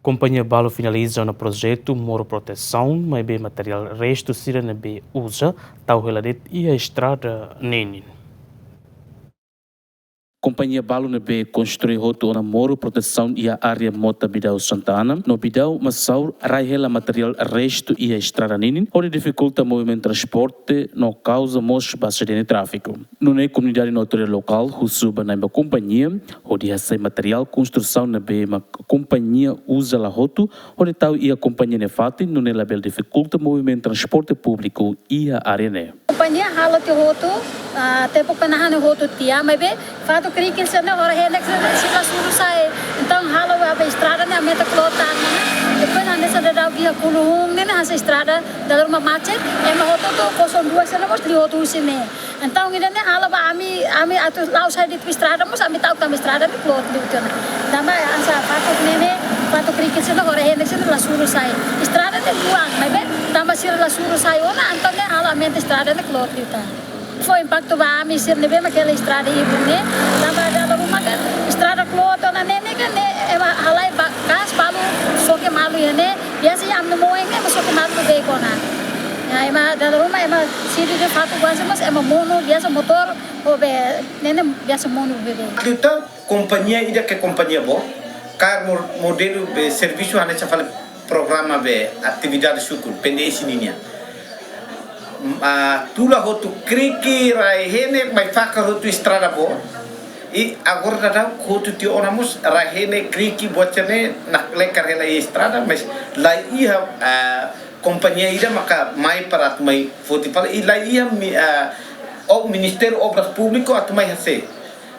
Companhia Balo finaliza no projeto Moro Proteção, mas bem material resto sira na be usa, tal reladet e a estrada Nenin. Companhia Balo nebe construi roto na Moro Proteção e a área Mota Bidau Santana. No Bidau, Massaur, raihela material resto e a estrada Nenin, onde dificulta o movimento de transporte, no causa mos acidente de tráfico. Não é comunidade notória local, o suba na companhia, onde esse material construção nebe uma companhia usa la roto, onde tal e a companhia nefate, não é label dificulta o movimento de transporte público e a área ne. Companhia hala te roto, tempo penahan roto tia, mas bem, fato que sana hora renek sila suru sai então hala a estrada na meta clota depois na nessa da via kulung ne na estrada dalam rumah macet roto to kosong dua sana mos roto sini então ini ne hala ami atu lau sai di estrada mos ami tahu tam estrada di clot di utana dama asa fato krikit sana hora renek sila suru sai estrada de buang mas bem dama sila suru sai ona então ne hala meta estrada de clot di utana. Foi impacto ba ami sir nebe makela estrada ibu ne tama dalam rumah kan estrada kloto na nene kan ne halai kas palu soke malu ya ne biasa ya amno moeng ne soke malu be kona ya ema dalam rumah ema sidi de fatu kuasa mas ema mono biasa motor o be nene biasa mono bebe kita companhia ida que companhia bo car modelo be serviço ane chafal programa be atividade sukul pende sininya tula hotu kriki rai hene mai faka hotu estrada bo e agora da hotu ti onamos rai hene kriki botene nak lekar hela estrada mas lai ia companhia ida maka mai para mai foti para e lai ia o Ministério Obras Público atumai hase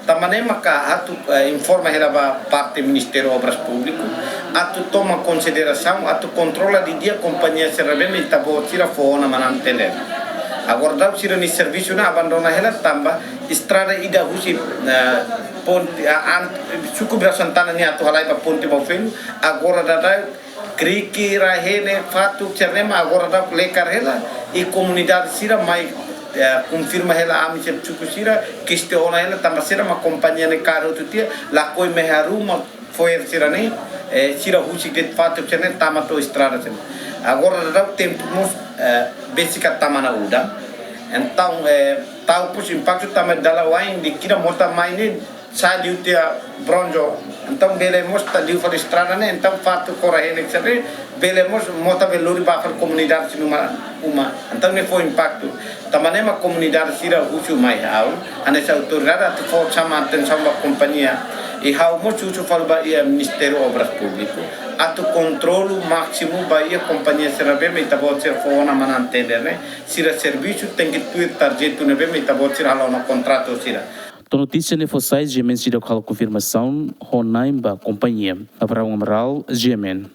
tamane maka atu informa hela ba parte Ministério Obras Público atu toma consideração atu controla di dia companhia serabem e tabo tira fona manantene agora dá sira ni serviço na abandona hela tamba estrada ida husi ponte cukup Santana ni atu halai ba ponte ba felu agora dá kriki rahene fatu cernema agora dá lekar hela e comunidade sira mai confirma hela ami cukup sira kiste ona hela tamba sira ma companhia ne caro tutia la koi meharuma foi sira ni sira husi det fatu cerne tamato estrada cerne agora dá tempo mos basic tamana uda então tal pus impacto tamat dalawain di kira mota maine sa diutia bronzo então bele mos ta diu fal estrada ne então fatu correne cerne bele mos mota veluri ba fal comunidade sinuma uma então ne foi impacto tamane ma comunidade sira husu mai au ane sa autoridade atu for sama atenção ba companhia e hau mo chuchu falba ia Ministério Obras Público atu controlo máximo ba ia companhia serve me tabo ser fona manantender ne sira serviço tem que tuir tarjeto ne me tabo ser hala no contrato sira. A notícia ne foi sai gemen sida com confirmação honaim ba companhia Abraão Amaral gemen